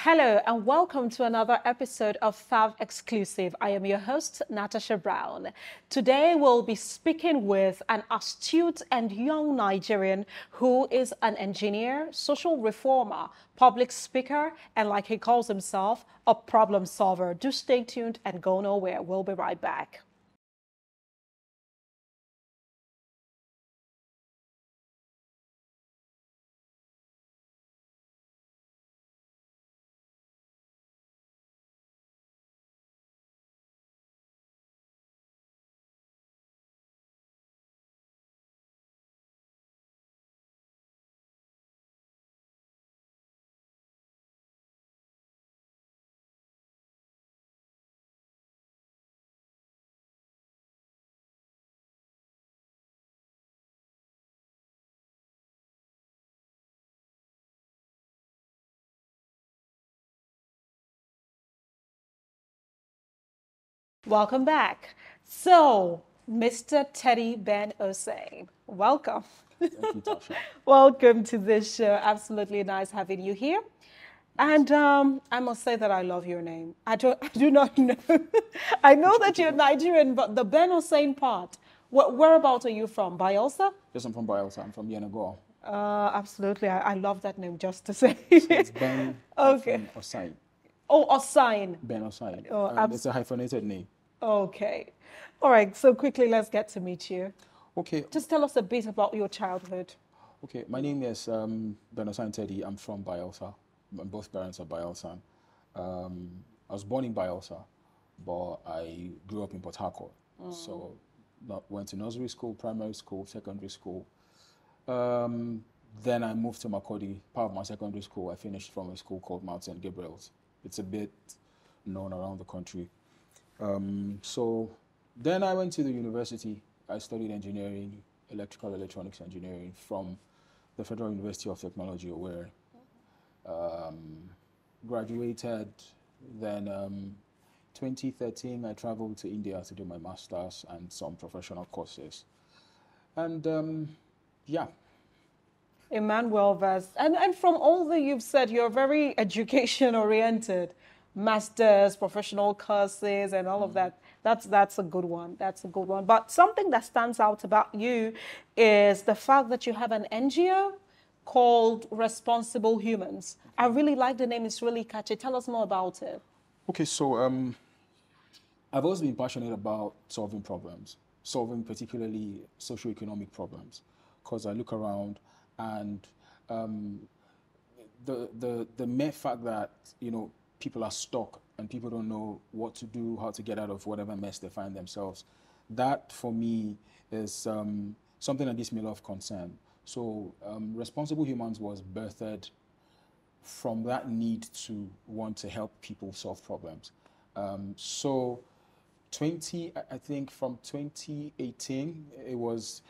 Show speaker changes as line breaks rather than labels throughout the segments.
Hello and welcome to another episode of Thav Exclusive. I am your host, Natasha Brown. Today we'll be speaking with an astute and young Nigerian who is an engineer, social reformer, public speaker, and like he calls himself, a problem solver. Do stay tuned and go nowhere. We'll be right back. Welcome back. So, Mr. Teddy Ben Osain, welcome.
Thank you, Tasha.
Welcome to this show. Absolutely nice having you here. And I must say that I love your name. I do not know. I know that you're Nigerian, but the Ben Osain part, whereabouts are you from? Bayelsa?
Yes, I'm from Bayelsa. I'm from Yenagoa.
Absolutely. I love that name, just to say.
It's Ben
Okay.
Osain.
Oh, Osain.
Ben Osain.
Oh,
It's a hyphenated name.
Okay. All right. So quickly, let's get to meet you.
Okay.
Just tell us a bit about your childhood.
Okay. My name is Ben Osain Teddy. I'm from Bayelsa. Both parents are Bayelsan. I was born in Bayelsa, but I grew up in Port Harcourt. So went to nursery school, primary school, secondary school. Then I moved to Makodi. Part of my secondary school, I finished from a school called Mount St. Gabriel's. It's a bit known around the country. So then I went to the university. I studied engineering, electrical electronics engineering from the Federal University of Technology, Owerri. Graduated, then 2013 I traveled to India to do my master's and some professional courses. And yeah.
Emmanuel Vest. And from all that you've said, you're very education oriented. Masters, professional courses, and all of that. That's a good one. That's a good one. But something that stands out about you is the fact that you have an NGO called Responsible Humans. I really like the name. It's really catchy. Tell us more about it.
Okay, so I've always been passionate about solving problems, solving particularly socioeconomic problems, because I look around and the mere fact that people are stuck and people don't know what to do, how to get out of whatever mess they find themselves, that for me is something that gives me a lot of concern. So Responsible Humans was birthed from that need to want to help people solve problems. So I think from 2018, it was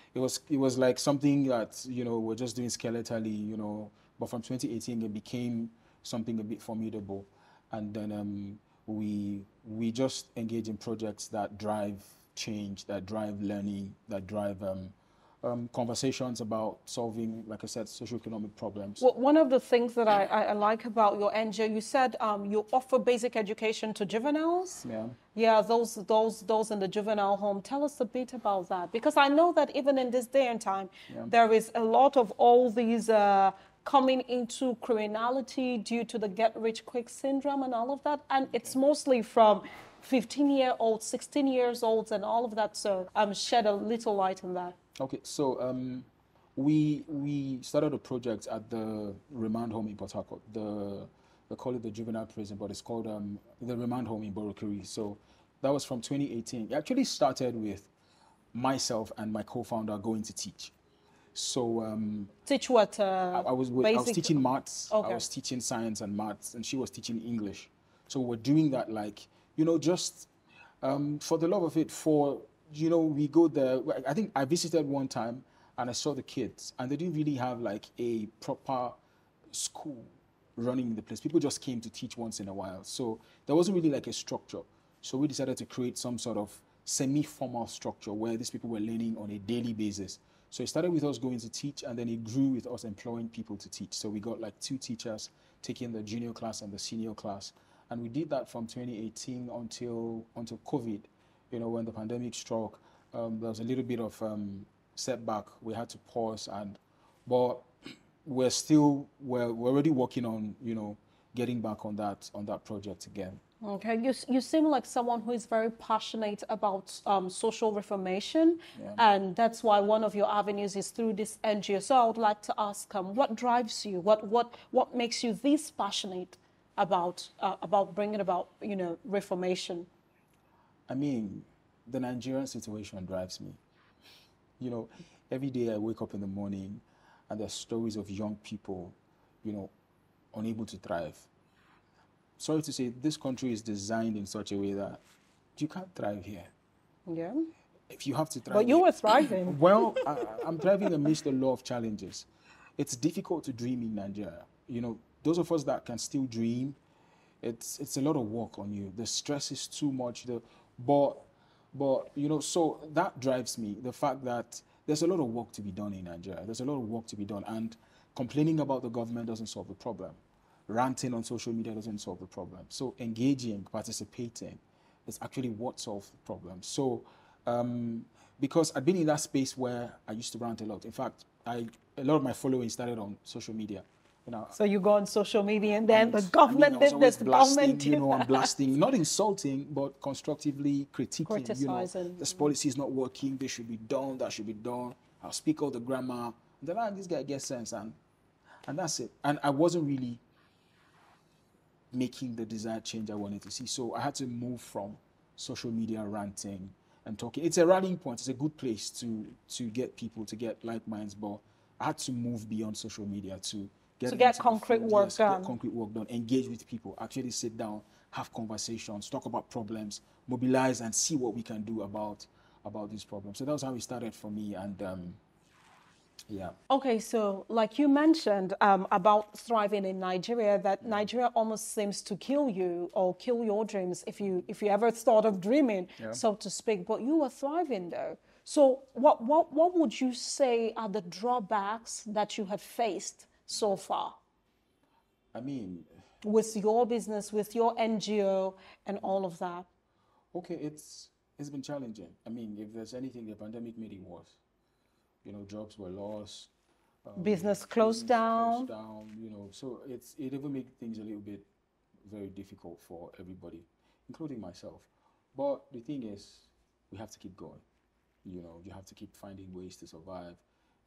like something that we're just doing skeletally, but from 2018 it became something a bit formidable, and then we just engage in projects that drive change, that drive learning, that drive conversations about solving, like I said, socioeconomic problems.
Well, one of the things that I like about your NGO, you said you offer basic education to juveniles.
Yeah.
Yeah, those in the juvenile home. Tell us a bit about that, because I know that even in this day and time, there is a lot of all these coming into criminality due to the get-rich-quick syndrome and all of that, and it's mostly from 15-year-olds, 16 years olds, and all of that. So shed a little light on that.
Okay, so we started a project at the remand home in Port Harcourt. They call it the juvenile prison, but it's called the remand home in Borokiri. So that was from 2018. It actually started with myself and my co-founder going to teach. So
teach what?
I was teaching maths.
Okay.
I was teaching science and maths, and she was teaching English. So we're doing that, like, just for the love of it. We go there. I think I visited one time and I saw the kids, and they didn't really have like a proper school running the place. People just came to teach once in a while. So there wasn't really like a structure. So we decided to create some sort of semi-formal structure where these people were learning on a daily basis. So it started with us going to teach, and then it grew with us employing people to teach. So we got like 2 teachers taking the junior class and the senior class. And we did that from 2018 until COVID. You know, when the pandemic struck, there was a little bit of setback. We had to pause, but we're already working on, you know, getting back on that project again.
Okay, you seem like someone who is very passionate about social reformation, and that's why one of your avenues is through this NGO. So I would like to ask, what drives you? What makes you this passionate about bringing about, you know, reformation?
I mean, the Nigerian situation drives me. You know, every day I wake up in the morning, and there's stories of young people, you know, unable to thrive. Sorry to say, this country is designed in such a way that you can't thrive here.
Yeah.
If you have to thrive.
But you were thriving.
Well, I'm thriving amidst a lot of challenges. It's difficult to dream in Nigeria. You know, those of us that can still dream, it's a lot of work on you. The stress is too much. But you know, so that drives me. The fact that there's a lot of work to be done in Nigeria. There's a lot of work to be done, and complaining about the government doesn't solve the problem. Ranting on social media doesn't solve the problem. So engaging, participating is actually what solves the problem. So because I've been in that space where I used to rant a lot. In fact, a lot of my following started on social media. You know,
so you go on social media, and then the government did this, the government did that.
I'm blasting, not insulting, but constructively critiquing.
Criticizing.
You know, this policy is not working. This should be done. That should be done. I'll speak all the grammar. And then this guy gets sense, and that's it. And I wasn't really making the desired change I wanted to see. So I had to move from social media ranting and talking. It's a rallying point. It's a good place to get people, to get like minds, but I had to move beyond social media to get
concrete work done.
Get concrete work done, engage with people, actually sit down, have conversations, talk about problems, mobilize, and see what we can do about these problems. So that was how it started for me, and yeah.
Okay, so like you mentioned about thriving in Nigeria, that Nigeria almost seems to kill you or kill your dreams if you ever thought of dreaming, so to speak. But you were thriving though. So what would you say are the drawbacks that you have faced so far?
I mean,
with your business, with your NGO, and all of that.
Okay, it's been challenging. I mean, if there's anything, the pandemic made it worse. You know, jobs were lost.
Business closed down.
You know, so it even made things a little bit very difficult for everybody, including myself. But the thing is, we have to keep going. You know, you have to keep finding ways to survive.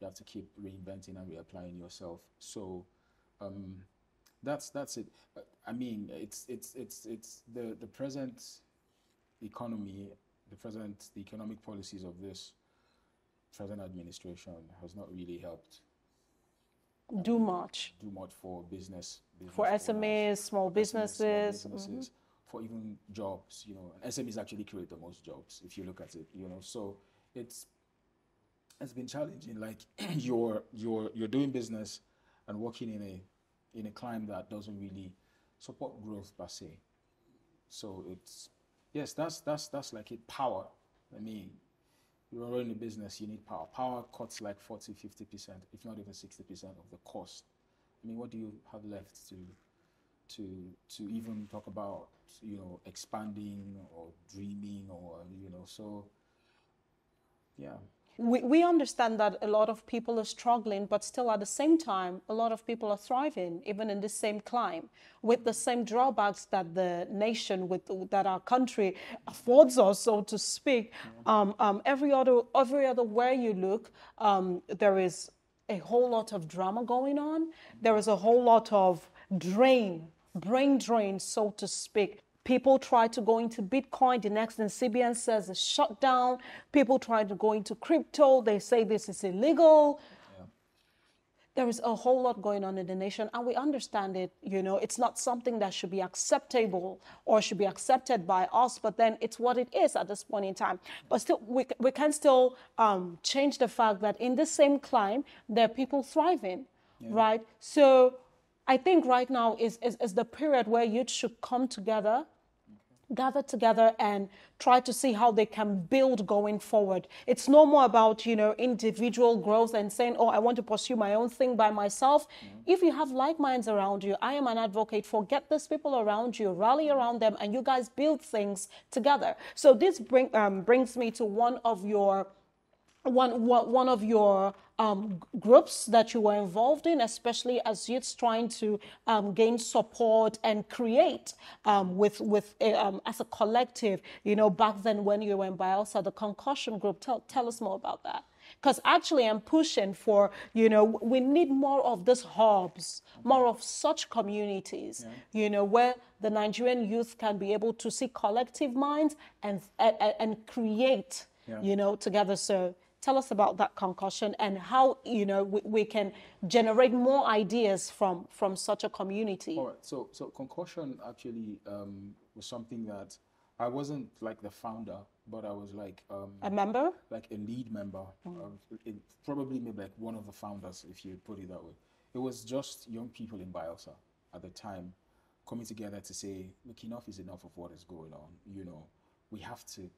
You have to keep reinventing and reapplying yourself. So that's it. I mean, it's the present economy, the economic policies of this present administration has not really helped
do much
for business
for SMEs, small businesses,
for even jobs. You know, SMEs actually create the most jobs if you look at it. You know, so it's been challenging. Like you're doing business and working in a climate that doesn't really support growth per se. So that's like it. Power. I mean, you're running a business, you need power. Power cuts like 40, 50%, if not even 60% of the cost. I mean, what do you have left to even talk about, you know, expanding or dreaming or, you know, so, yeah.
We understand that a lot of people are struggling, but still at the same time, a lot of people are thriving, even in the same climate, with the same drawbacks that the nation, that our country affords us, so to speak. Every other where you look, there is a whole lot of drama going on. There is a whole lot of brain drain, so to speak. People try to go into Bitcoin. The next thing CBN says is shut down. People try to go into crypto. They say this is illegal. Yeah. There is a whole lot going on in the nation, and we understand it. You know, it's not something that should be acceptable or should be accepted by us, but then it's what it is at this point in time. But still, we can still change the fact that in the same climate, there are people thriving, right? So I think right now is the period where youth should come together, gather together and try to see how they can build going forward. It's no more about, individual growth and saying, oh, I want to pursue my own thing by myself. If you have like minds around you, I am an advocate for get these people around you, rally around them, and you guys build things together. So this brings me to one of your groups that you were involved in, especially as youths trying to gain support and create as a collective. Back then when you were in Bielsa, the Concussion Group. Tell us more about that. Because actually I'm pushing for, we need more of these hubs, more of such communities, where the Nigerian youth can be able to see collective minds and create, together. So tell us about that Concussion and how, we can generate more ideas from such a community.
All right. So Concussion actually was something that I wasn't like the founder, but I was like
a member,
like a lead member, probably maybe like one of the founders, if you put it that way. It was just young people in Bielsa at the time coming together to say, look, enough is enough of what is going on. We have to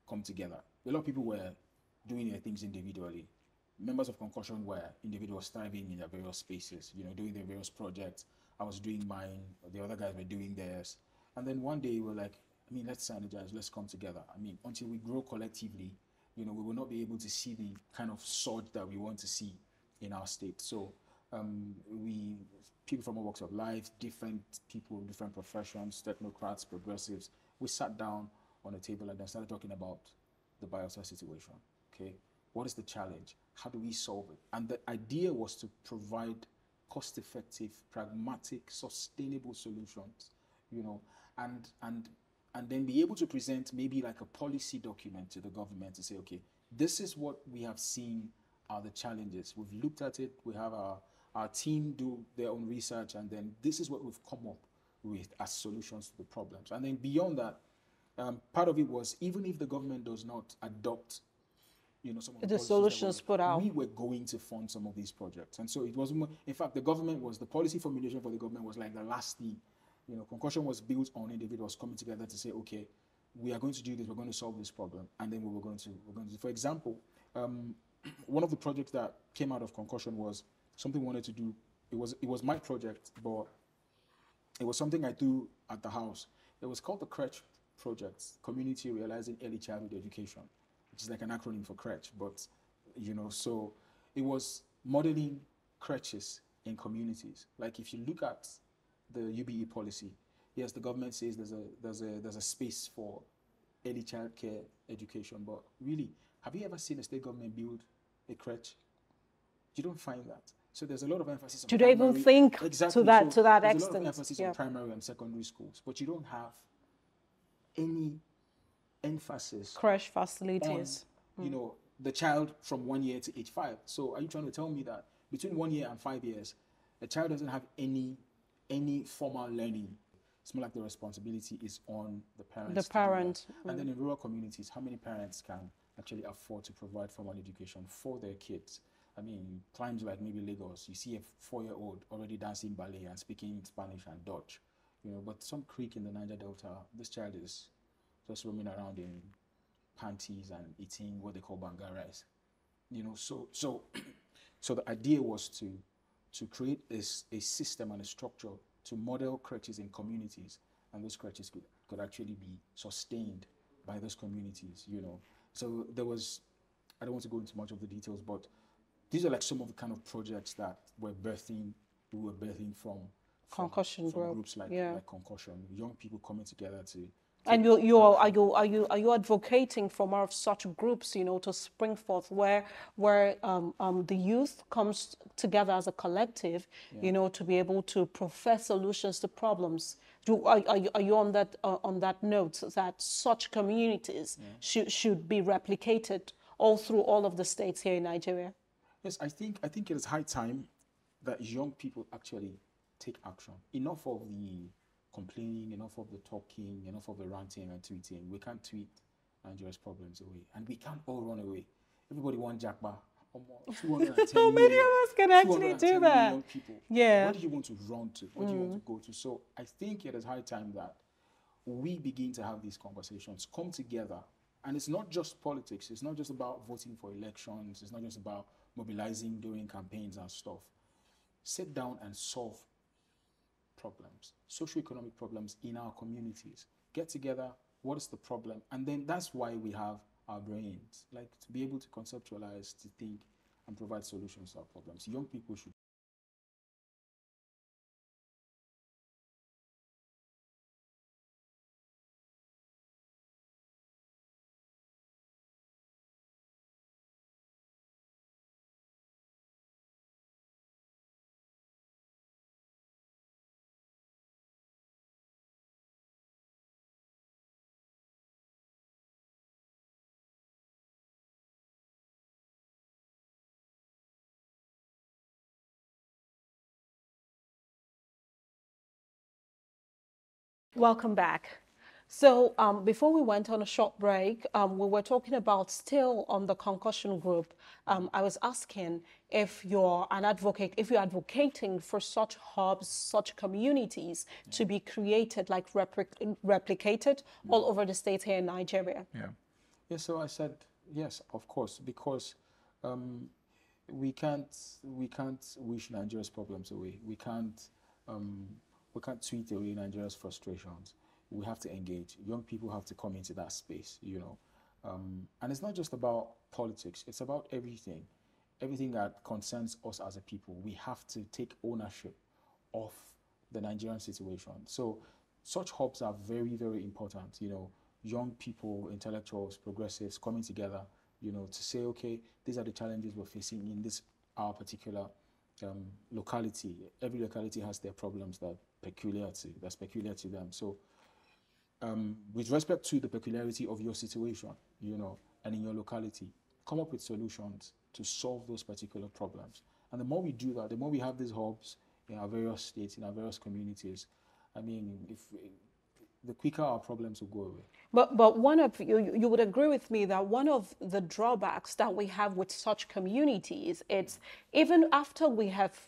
come together. A lot of people were doing their things individually. Members of Concussion were individuals thriving in their various spaces, doing their various projects. I was doing mine, the other guys were doing theirs. And then one day we're like, let's synergize, let's come together. Until we grow collectively, we will not be able to see the kind of surge that we want to see in our state. So people from all walks of life, different people, different professions, technocrats, progressives, we sat down on a table and then started talking about the Bielsa situation. Okay, what is the challenge? How do we solve it? And the idea was to provide cost-effective, pragmatic, sustainable solutions, and then be able to present maybe like a policy document to the government to say, okay, this is what we have seen are the challenges. We've looked at it. We have our team do their own research, and then this is what we've come up with as solutions to the problems. And then beyond that, part of it was even if the government does not adopt some of
the solutions put out,
we were going to fund some of these projects. And so it was, in fact, the policy formulation for the government was like the last thing. Concussion was built on individuals coming together to say, okay, we are going to do this, we're going to solve this problem, and then we're going to for example, one of the projects that came out of Concussion was something we wanted to do. It was my project, but it was something I do at the house. It was called the CRECH Project, Community Realizing Early Childhood Education, which is like an acronym for CRECH, but so it was modeling creches in communities. Like if you look at the UBE policy, yes, the government says there's a space for early child care education, but really, have you ever seen a state government build a crèche? You don't find that. So there's a lot of emphasis on
do they even think
exactly.
to that
so
extent?
There's a lot of emphasis on primary and secondary schools, but you don't have any emphasis
crèche facilities
on, the child from 1 year to age 5. So are you trying to tell me that between 1 year and 5 years, a child doesn't have any formal learning? It's more like the responsibility is on the parents.
The parent.
And then in rural communities, how many parents can actually afford to provide formal education for their kids? Climes like maybe Lagos, you see a 4-year-old already dancing ballet and speaking Spanish and Dutch, but some creek in the Niger Delta, this child is just roaming around in panties and eating what they call banga rice. So the idea was to create a system and a structure to model creches in communities, and those creches could actually be sustained by those communities, So there was, I don't want to go into much of the details, but these are like some of the kind of projects that we were birthing from
Concussion
groups like Concussion, young people coming together to.
And are you advocating for more of such groups, to spring forth where the youth comes together as a collective, to be able to profess solutions to problems? Are you on that note that such communities should be replicated all through all of the states here in Nigeria?
Yes, I think it is high time that young people actually take action. Enough of the complaining, enough of the talking, enough of the ranting and tweeting. We can't tweet Nigeria's problems away, and we can't all run away. Everybody wants Jackba. 210
How many of us can actually do that?
People.
Yeah.
What do you want to run to? What do you want to go to? So I think it is high time that we begin to have these conversations, come together, and it's not just politics. It's not just about voting for elections. It's not just about mobilizing during campaigns and stuff. Sit down and solve problems, socioeconomic problems in our communities. Get together, what is the problem? And then that's why we have our brains, like to be able to conceptualize, to think, and provide solutions to our problems. Young people should.
Welcome back. So before we went on a short break, we were talking about still on the concussion group. I was asking if you're an advocate, if you're advocating for such hubs, such communities to be created, like replicated all over the states here in Nigeria.
Yeah, so I said, yes, of course, because we can't wish Nigeria's problems away. We can't tweet away Nigeria's frustrations. We have to engage. Young people have to come into that space, you know. And it's not just about politics. It's about everything that concerns us as a people. We have to take ownership of the Nigerian situation. So such hubs are very, very important, you know. Young people, intellectuals, progressives coming together, you know, to say, okay, these are the challenges we're facing in this our particular locality. Every locality has their problems that's peculiar to them. So with respect to the peculiarity of your situation, you know, and in your locality, come up with solutions to solve those particular problems. And the more we do that, the more we have these hubs in our various states, in our various communities, I mean, the quicker our problems will go away.
But one of you would agree with me that one of the drawbacks that we have with such communities, it's even after we have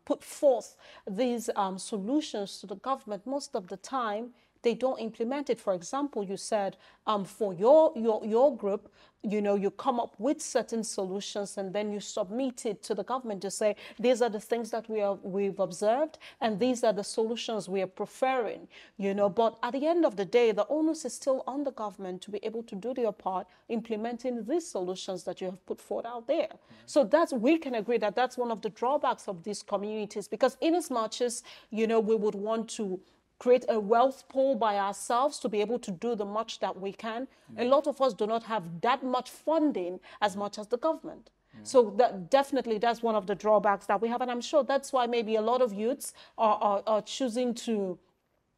put forth these solutions to the government, most of the time they don't implement it. For example, you said for your group, you know, you come up with certain solutions and then you submit it to the government to say, these are the things that we've observed and these are the solutions we are preferring, you know. But at the end of the day, the onus is still on the government to be able to do their part implementing these solutions that you have put forth out there. So we can agree that that's one of the drawbacks of these communities, because in as much as, you know, we would want to create a wealth pool by ourselves to be able to do the much that we can. A lot of us do not have that much funding as much as the government. So definitely that's one of the drawbacks that we have. And I'm sure that's why maybe a lot of youths are choosing to,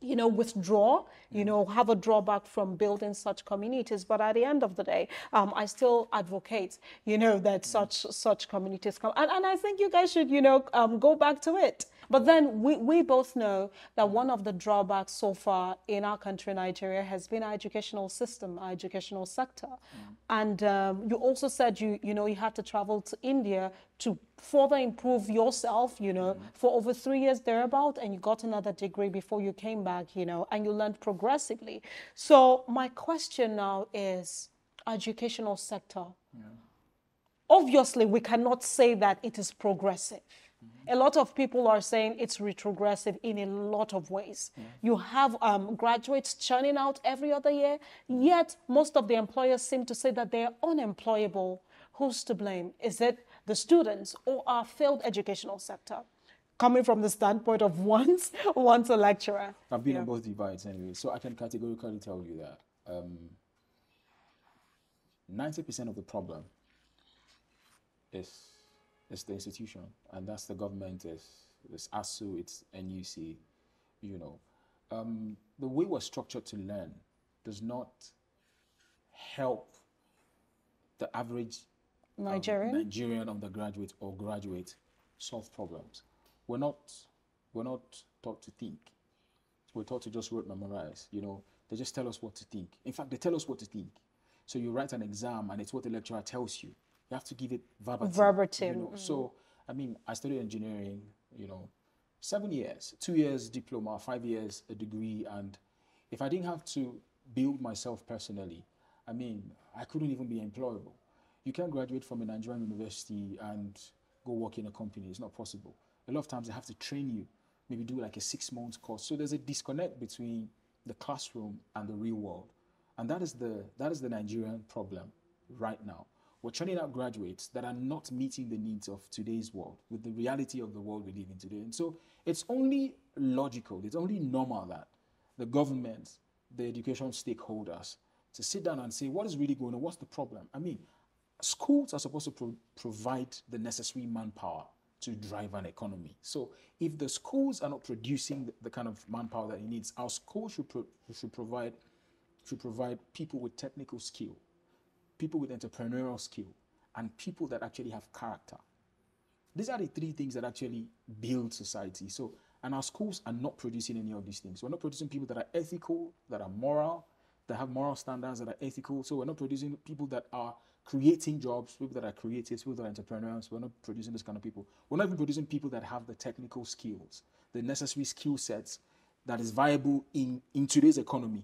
you know, withdraw, you know, have a drawback from building such communities. But at the end of the day, I still advocate, you know, that such communities come. And I think you guys should, you know, go back to it. But then we both know that one of the drawbacks so far in our country, Nigeria, has been our educational system, our educational sector. And you also said you know you had to travel to India to further improve yourself, you know, for over 3 years thereabout, and you got another degree before you came back, you know, and you learned progressively. So my question now is educational sector. Obviously, we cannot say that it is progressive. A lot of people are saying it's retrogressive in a lot of ways. You have graduates churning out every other year, yet most of the employers seem to say that they're unemployable. Who's to blame? Is it the students or our failed educational sector? Coming from the standpoint of once a lecturer.
I've been on both divides anyway, so I can categorically tell you that 90% of the problem is the institution, and that's the government, it's ASU, it's NUC, you know. The way we're structured to learn does not help the average Nigerian undergraduate or graduate solve problems. We're not taught to think. We're taught to just word memorize, you know. They just tell us what to think. In fact, they tell us what to think. So you write an exam and it's what the lecturer tells you. You have to give it verbatim. You know? So, I mean, I studied engineering, you know, 7 years, 2 years diploma, 5 years a degree, and If I didn't have to build myself personally, I mean, I couldn't even be employable. You can't graduate from a Nigerian university and go work in a company. It's not possible. A lot of times they have to train you, maybe do like a 6-month course. So there's a disconnect between the classroom and the real world. And that is the Nigerian problem right now. We're churning out graduates that are not meeting the needs of today's world with the reality of the world we live in today. And so it's only logical, it's only normal that the government, the education stakeholders, to sit down and say, what is really going on? What's the problem? I mean, schools are supposed to provide the necessary manpower to drive an economy. So if the schools are not producing the kind of manpower that it needs, our schools should provide people with technical skill, people with entrepreneurial skill, and people that actually have character. These are the 3 things that actually build society. So, and our schools are not producing any of these things. We're not producing people that are ethical, that are moral, that have moral standards, that are ethical. So we're not producing people that are creating jobs, people that are creative, people that are entrepreneurs. We're not producing those kind of people. We're not even producing people that have the technical skills, the necessary skill sets that is viable in today's economy.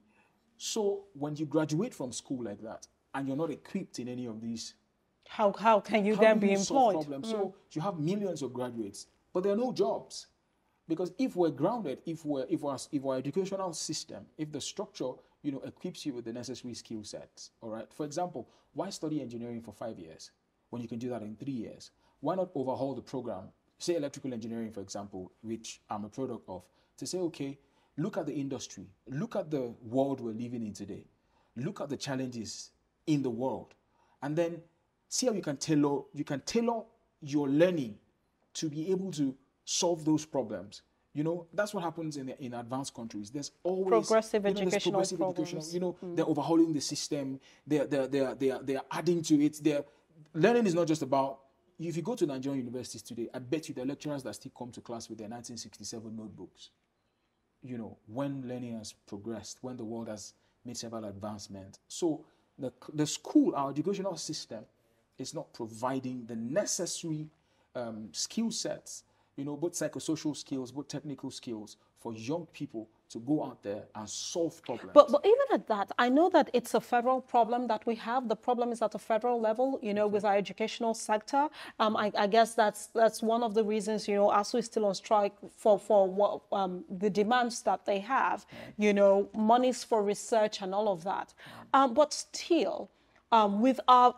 So when you graduate from school like that and you're not equipped in any of these,
how can you then be employed?
So you have millions of graduates, but there are no jobs. Because if we're grounded, if our educational system, if the structure, equips you with the necessary skill sets, all right? For example, why study engineering for 5 years when you can do that in 3 years? Why not overhaul the program? Say electrical engineering, for example, which I'm a product of, to say, okay, look at the industry, look at the world we're living in today, look at the challenges in the world, and then see how you can tailor your learning to be able to solve those problems. That's what happens in advanced countries. There's always
progressive educational programs.
They're overhauling the system. They're adding to it. Learning is not just about. If you go to Nigerian universities today, I bet you the lecturers that still come to class with their 1967 notebooks. When learning has progressed, when the world has made several advancements. So the school, our educational system, is not providing the necessary skill sets, both psychosocial skills, both technical skills for young people to go out there and solve problems.
But even at that, I know that it's a federal problem that we have. The problem is at a federal level, with our educational sector. I guess that's one of the reasons, ASU is still on strike for what the demands that they have, monies for research and all of that. But still, with our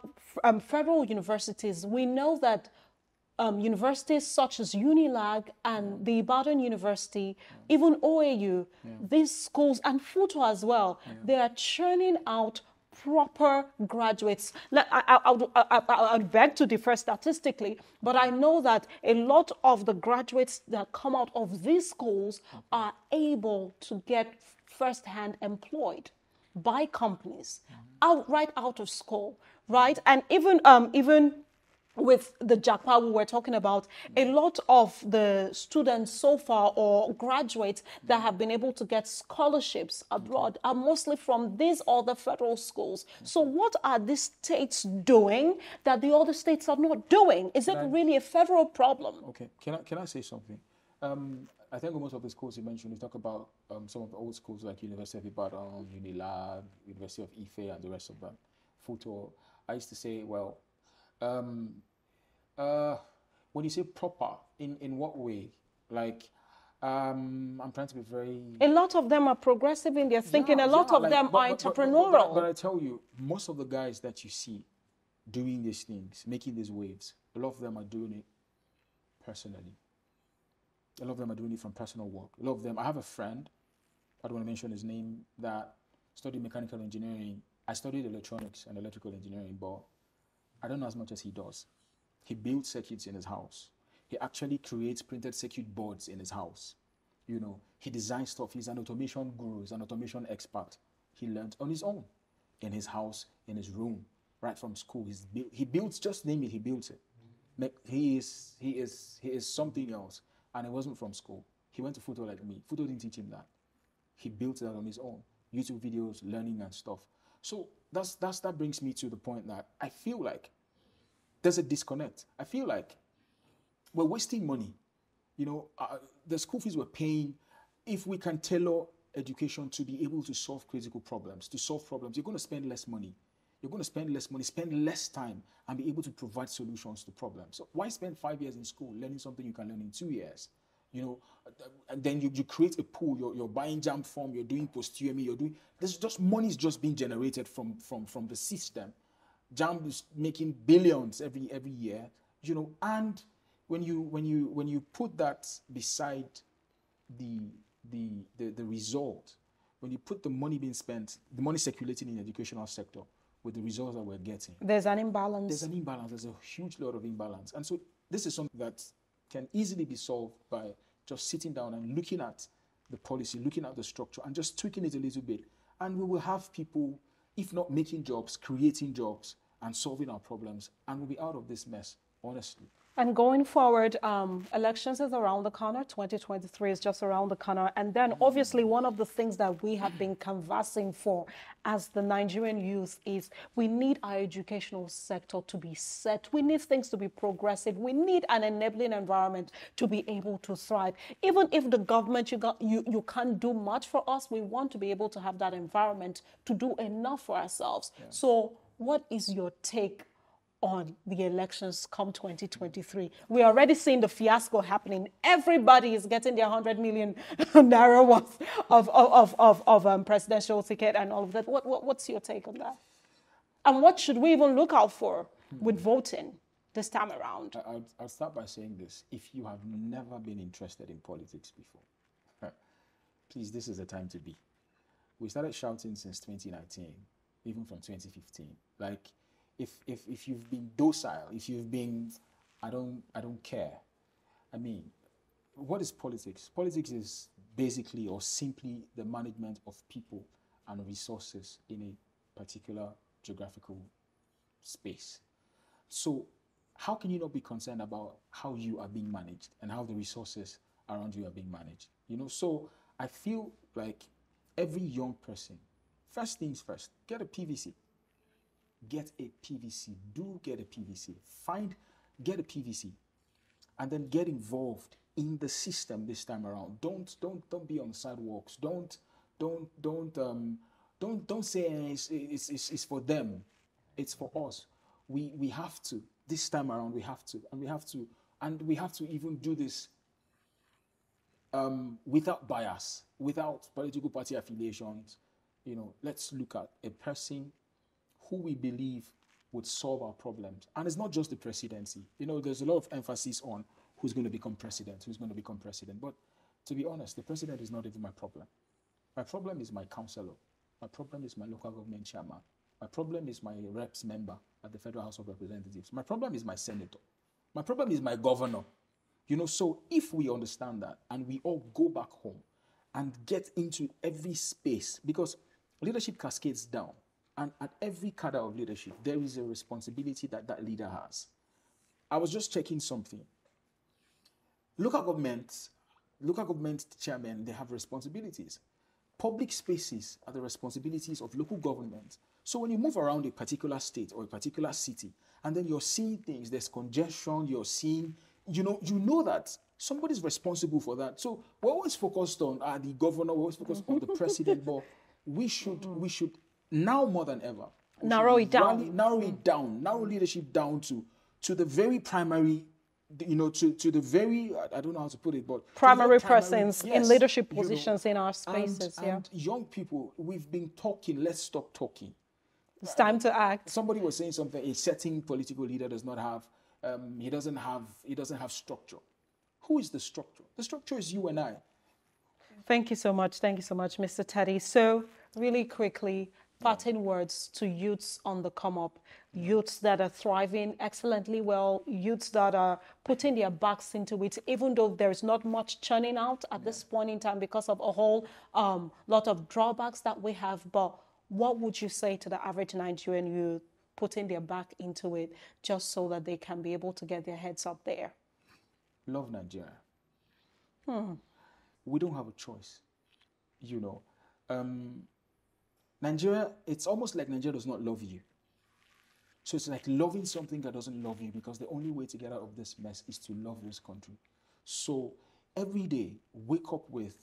federal universities, we know that universities such as UNILAG and the Ibadan University, even OAU, these schools, and FUTO as well, they are churning out proper graduates. I would beg to differ statistically, but I know that a lot of the graduates that come out of these schools are able to get first-hand employed by companies right out of school, right? And even with the JAPA we were talking about, a lot of the students so far or graduates that have been able to get scholarships abroad are mostly from these other federal schools. So what are these states doing that the other states are not doing? Is it really a federal problem?
Okay, can I say something? I think most of the schools you mentioned, you talk about some of the old schools like University of Ibadan, UNILAG, University of Ife, and the rest of them. FUTO. I used to say, well, when you say proper, in what way? Like, I'm trying to be very...
A lot of them are progressive in their thinking. A lot of them are entrepreneurial.
But I tell you, most of the guys that you see doing these things, making these waves, a lot of them are doing it personally. A lot of them are doing it from personal work. A lot of them... I have a friend, I don't want to mention his name, that studied mechanical engineering. I studied electronics and electrical engineering, but I don't know as much as he does. He builds circuits in his house. He actually creates printed circuit boards in his house. He designs stuff. He's an automation guru. He's an automation expert. He learned on his own, in his house, in his room, right from school. He builds, just name it, he builds it. He is something else. And it wasn't from school. He went to FUTO like me. FUTO didn't teach him that. He built it on his own. YouTube videos, learning and stuff. So that brings me to the point that I feel like there's a disconnect. I feel like we're wasting money. The school fees we're paying, if we can tailor education to be able to solve critical problems. To solve problems, you're going to spend less money. You're going to spend less money, spend less time, and be able to provide solutions to problems. So why spend 5 years in school learning something you can learn in 2 years? You know, and then you create a pool. You're buying jam form. You're doing post-UME. You're doing. There's just money is just being generated from the system. Jam is making billions every year. You know, and when you put that beside the result, when you put the money being spent, the money circulating in the educational sector with the results that we're getting,
there's an imbalance.
There's an imbalance. There's a huge lot of imbalance. And so this is something that can easily be solved by just sitting down and looking at the policy, looking at the structure, and just tweaking it a little bit. And we will have people, if not making jobs, creating jobs and solving our problems, and we'll be out of this mess, honestly.
And going forward, elections is around the corner. 2023 is just around the corner. And then obviously one of the things that we have been canvassing for as the Nigerian youth is we need our educational sector to be set. We need things to be progressive. We need an enabling environment to be able to thrive. Even if the government, you can't do much for us, we want to be able to have that environment to do enough for ourselves. Yeah. So what is your take on the elections come 2023? We're already seeing the fiasco happening. Everybody is getting their 100 million naira worth of presidential ticket and all of that. What's your take on that? And what should we even look out for with voting this time around?
I'll start by saying this. If you have never been interested in politics before, please, this is the time to be. We started shouting since 2019, even from 2015. Like, if you've been docile, if you've been, I don't care. I mean, what is politics? Politics is basically or simply the management of people and resources in a particular geographical space. So how can you not be concerned about how you are being managed and how the resources around you are being managed? You know, so I feel like every young person, first things first, get a PVC. Get a PVC. Do get a PVC. Get a PVC, and then get involved in the system this time around. Don't be on sidewalks. Don't say it's for them. It's for us. We have to this time around. We have to even do this without bias, without political party affiliations. You know, let's look at a person who we believe would solve our problems. And it's not just the presidency. You know, there's a lot of emphasis on who's going to become president. But to be honest, the president is not even my problem. My problem is my councillor. My problem is my local government chairman. My problem is my reps member at the Federal House of Representatives. My problem is my senator. My problem is my governor. You know, so if we understand that and we all go back home and get into every space, because leadership cascades down. And at every cadre of leadership, there is a responsibility that leader has. I was just checking something. Local government chairmen, they have responsibilities. Public spaces are the responsibilities of local government. So when you move around a particular state or a particular city, and then you're seeing things, there's congestion, you're seeing, you know that somebody's responsible for that. So we're always focused on the governor, we're always focused on the president, but we should now more than ever
narrow it down,
narrow leadership down to the very primary, you know, to the very, I don't know how to put it, but
primary persons in leadership positions in our spaces.
And young people, we've been talking, let's stop talking.
It's time to act.
Somebody was saying something, a certain political leader does not have, he doesn't have structure. Who is the structure? The structure is you and I.
Thank you so much, Mr. Teddy. So really quickly, parting words to youths on the come up, youths that are thriving excellently well, youths that are putting their backs into it, even though there's not much churning out at this point in time because of a whole lot of drawbacks that we have. But what would you say to the average Nigerian youth putting their back into it just so that they can be able to get their heads up there?
Love Nigeria. We don't have a choice, you know. Nigeria, it's almost like Nigeria does not love you. So it's like loving something that doesn't love you, because the only way to get out of this mess is to love this country. So every day, wake up with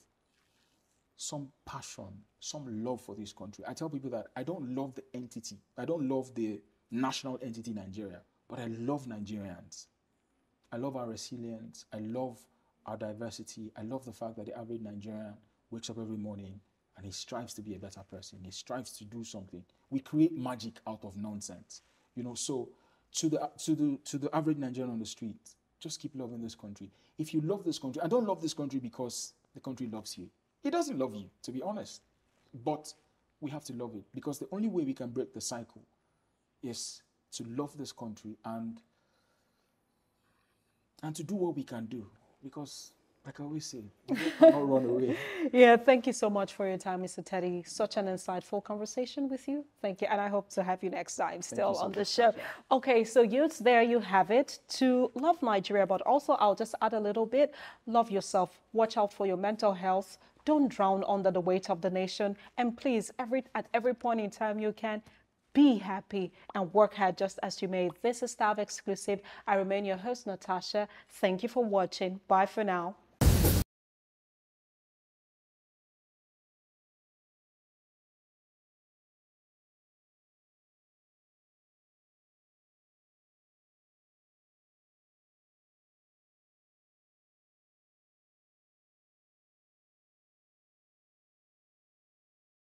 some passion, some love for this country. I tell people that I don't love the entity. I don't love the national entity Nigeria, but I love Nigerians. I love our resilience. I love our diversity. I love the fact that the average Nigerian wakes up every morning and he strives to be a better person. He strives to do something. We create magic out of nonsense. So to the average Nigerian on the street, just keep loving this country. If you love this country, I don't love this country because the country loves you. It doesn't love you, to be honest. But we have to love it, because the only way we can break the cycle is to love this country and to do what we can do. Because, like I always say, we cannot run away.
Yeah, thank you so much for your time, Mr. Teddy. Such an insightful conversation with you. Thank you. And I hope to have you next time still on the show. Okay, so youths, there you have it. To love Nigeria, but also I'll just add a little bit. Love yourself. Watch out for your mental health. Don't drown under the weight of the nation. And please, at every point in time you can, be happy and work hard just as you may. This is Thav Exclusive. I remain your host, Natasha. Thank you for watching. Bye for now.